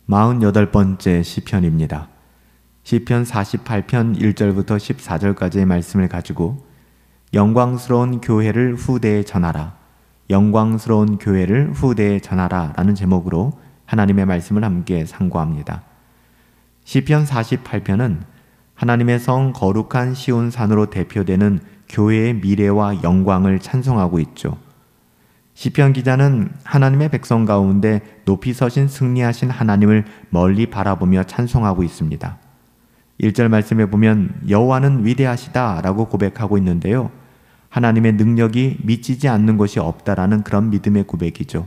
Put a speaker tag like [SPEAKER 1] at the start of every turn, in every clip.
[SPEAKER 1] 48번째 시편입니다. 시편 48편 1절부터 14절까지의 말씀을 가지고 영광스러운 교회를 후대에 전하라, 영광스러운 교회를 후대에 전하라 라는 제목으로 하나님의 말씀을 함께 상고합니다. 시편 48편은 하나님의 성 거룩한 시온산으로 대표되는 교회의 미래와 영광을 찬송하고 있죠. 시편 기자는 하나님의 백성 가운데 높이 서신 승리하신 하나님을 멀리 바라보며 찬송하고 있습니다. 1절 말씀에 보면 여호와는 위대하시다 라고 고백하고 있는데요. 하나님의 능력이 미치지 않는 것이 없다라는 그런 믿음의 고백이죠.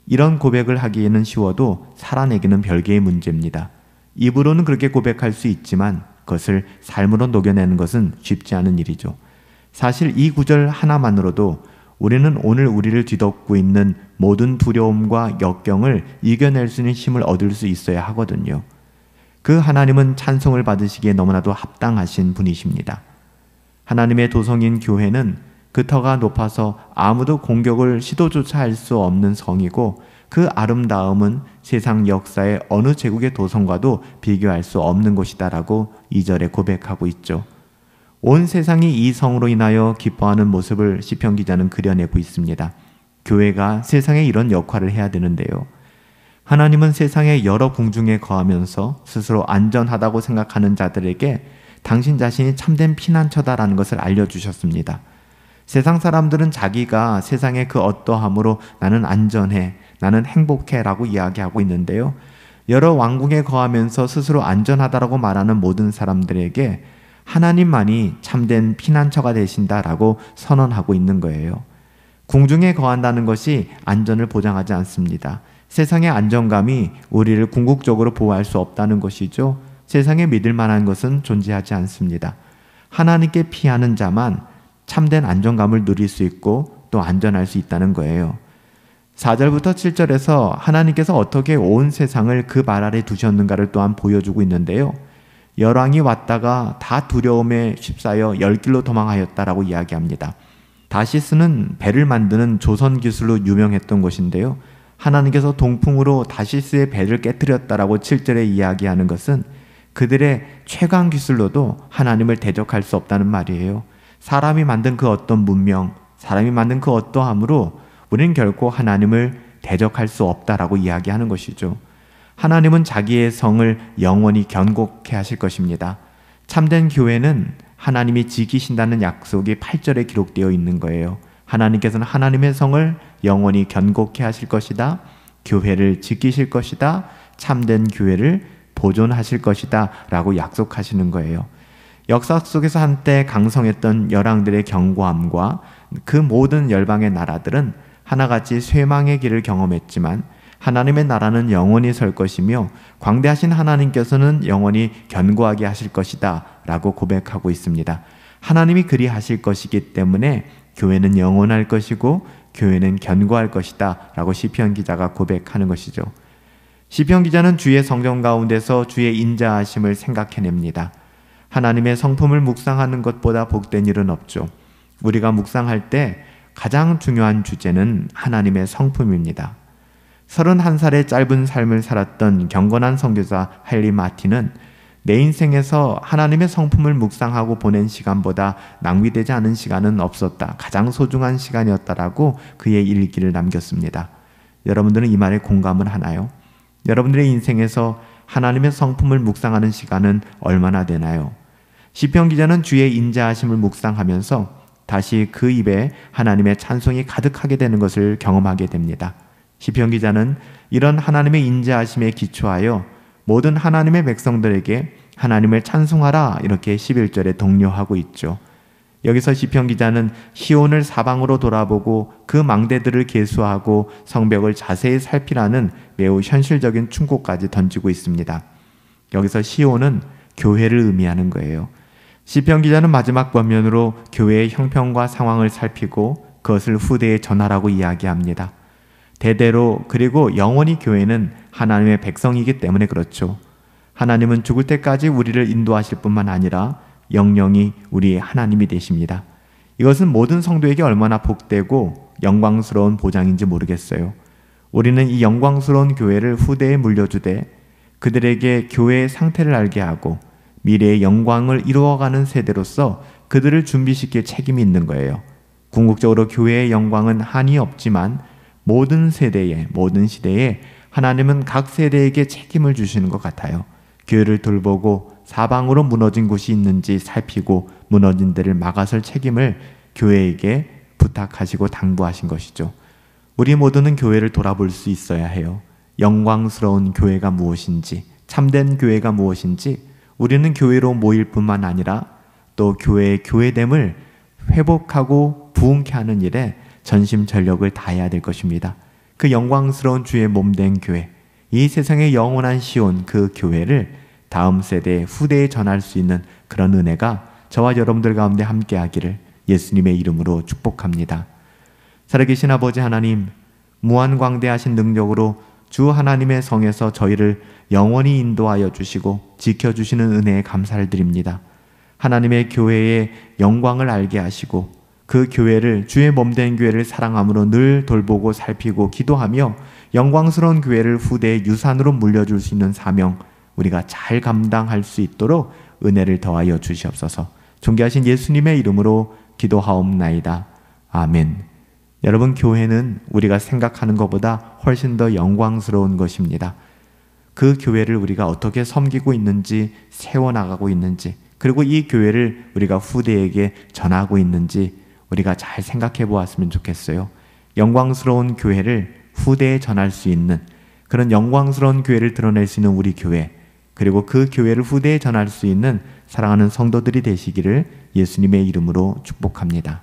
[SPEAKER 1] 이런 고백을 하기에는 쉬워도 살아내기는 별개의 문제입니다. 입으로는 그렇게 고백할 수 있지만 그것을 삶으로 녹여내는 것은 쉽지 않은 일이죠. 사실 이 구절 하나만으로도 우리는 오늘 우리를 뒤덮고 있는 모든 두려움과 역경을 이겨낼 수 있는 힘을 얻을 수 있어야 하거든요. 그 하나님은 찬송을 받으시기에 너무나도 합당하신 분이십니다. 하나님의 도성인 교회는 그 터가 높아서 아무도 공격을 시도조차 할 수 없는 성이고 그 아름다움은 세상 역사의 어느 제국의 도성과도 비교할 수 없는 것이다라고 2절에 고백하고 있죠. 온 세상이 이 성으로 인하여 기뻐하는 모습을 시편 기자는 그려내고 있습니다. 교회가 세상에 이런 역할을 해야 되는데요. 하나님은 세상의 여러 궁중에 거하면서 스스로 안전하다고 생각하는 자들에게 당신 자신이 참된 피난처다라는 것을 알려주셨습니다. 세상 사람들은 자기가 세상의 그 어떠함으로 나는 안전해, 나는 행복해 라고 이야기하고 있는데요. 여러 왕궁에 거하면서 스스로 안전하다라고 말하는 모든 사람들에게 하나님만이 참된 피난처가 되신다라고 선언하고 있는 거예요. 궁중에 거한다는 것이 안전을 보장하지 않습니다. 세상의 안정감이 우리를 궁극적으로 보호할 수 없다는 것이죠. 세상에 믿을 만한 것은 존재하지 않습니다. 하나님께 피하는 자만 참된 안정감을 누릴 수 있고 또 안전할 수 있다는 거예요. 4절부터 7절에서 하나님께서 어떻게 온 세상을 그 발 아래 두셨는가를 또한 보여주고 있는데요. 열왕이 왔다가 다 두려움에 휩싸여 열길로 도망하였다라고 이야기합니다. 다시스는 배를 만드는 조선 기술로 유명했던 것인데요. 하나님께서 동풍으로 다시스의 배를 깨뜨렸다라고 7절에 이야기하는 것은 그들의 최강 기술로도 하나님을 대적할 수 없다는 말이에요. 사람이 만든 그 어떤 문명, 사람이 만든 그 어떠함으로 우리는 결코 하나님을 대적할 수 없다라고 이야기하는 것이죠. 하나님은 자기의 성을 영원히 견고케 하실 것입니다. 참된 교회는 하나님이 지키신다는 약속이 8절에 기록되어 있는 거예요. 하나님께서는 하나님의 성을 영원히 견고케 하실 것이다. 교회를 지키실 것이다. 참된 교회를 보존하실 것이다 라고 약속하시는 거예요. 역사 속에서 한때 강성했던 열왕들의 견고함과 그 모든 열방의 나라들은 하나같이 쇠망의 길을 경험했지만 하나님의 나라는 영원히 설 것이며 광대하신 하나님께서는 영원히 견고하게 하실 것이다 라고 고백하고 있습니다. 하나님이 그리 하실 것이기 때문에 교회는 영원할 것이고 교회는 견고할 것이다 라고 시편 기자가 고백하는 것이죠. 시편 기자는 주의 성경 가운데서 주의 인자하심을 생각해냅니다. 하나님의 성품을 묵상하는 것보다 복된 일은 없죠. 우리가 묵상할 때 가장 중요한 주제는 하나님의 성품입니다. 31살의 짧은 삶을 살았던 경건한 선교사 헨리 마틴은 내 인생에서 하나님의 성품을 묵상하고 보낸 시간보다 낭비되지 않은 시간은 없었다. 가장 소중한 시간이었다라고 그의 일기를 남겼습니다. 여러분들은 이 말에 공감을 하나요? 여러분들의 인생에서 하나님의 성품을 묵상하는 시간은 얼마나 되나요? 시편 기자는 주의 인자하심을 묵상하면서 다시 그 입에 하나님의 찬송이 가득하게 되는 것을 경험하게 됩니다. 시편 기자는 이런 하나님의 인자하심에 기초하여 모든 하나님의 백성들에게 하나님을 찬송하라 이렇게 11절에 독려하고 있죠. 여기서 시편 기자는 시온을 사방으로 돌아보고 그 망대들을 계수하고 성벽을 자세히 살피라는 매우 현실적인 충고까지 던지고 있습니다. 여기서 시온은 교회를 의미하는 거예요. 시편 기자는 마지막 권면으로 교회의 형편과 상황을 살피고 그것을 후대에 전하라고 이야기합니다. 대대로 그리고 영원히 교회는 하나님의 백성이기 때문에 그렇죠. 하나님은 죽을 때까지 우리를 인도하실 뿐만 아니라 영영이 우리의 하나님이 되십니다. 이것은 모든 성도에게 얼마나 복되고 영광스러운 보장인지 모르겠어요. 우리는 이 영광스러운 교회를 후대에 물려주되 그들에게 교회의 상태를 알게 하고 미래의 영광을 이루어가는 세대로서 그들을 준비시킬 책임이 있는 거예요. 궁극적으로 교회의 영광은 한이 없지만 모든 세대에, 모든 시대에 하나님은 각 세대에게 책임을 주시는 것 같아요. 교회를 돌보고 사방으로 무너진 곳이 있는지 살피고 무너진 데를 막아설 책임을 교회에게 부탁하시고 당부하신 것이죠. 우리 모두는 교회를 돌아볼 수 있어야 해요. 영광스러운 교회가 무엇인지, 참된 교회가 무엇인지, 우리는 교회로 모일 뿐만 아니라 또 교회의 교회됨을 회복하고 부흥케 하는 일에 전심전력을 다해야 될 것입니다. 그 영광스러운 주의 몸된 교회, 이 세상의 영원한 시온 그 교회를 다음 세대 후대에 전할 수 있는 그런 은혜가 저와 여러분들 가운데 함께하기를 예수님의 이름으로 축복합니다. 살아계신 아버지 하나님, 무한광대하신 능력으로 주 하나님의 성에서 저희를 영원히 인도하여 주시고 지켜주시는 은혜에 감사를 드립니다. 하나님의 교회의 영광을 알게 하시고 그 교회를, 주의 몸된 교회를 사랑함으로 늘 돌보고 살피고 기도하며 영광스러운 교회를 후대의 유산으로 물려줄 수 있는 사명, 우리가 잘 감당할 수 있도록 은혜를 더하여 주시옵소서. 존귀하신 예수님의 이름으로 기도하옵나이다. 아멘. 여러분, 교회는 우리가 생각하는 것보다 훨씬 더 영광스러운 것입니다. 그 교회를 우리가 어떻게 섬기고 있는지, 세워나가고 있는지, 그리고 이 교회를 우리가 후대에게 전하고 있는지 우리가 잘 생각해 보았으면 좋겠어요. 영광스러운 교회를 후대에 전할 수 있는 그런 영광스러운 교회를 드러낼 수 있는 우리 교회, 그리고 그 교회를 후대에 전할 수 있는 사랑하는 성도들이 되시기를 예수님의 이름으로 축복합니다.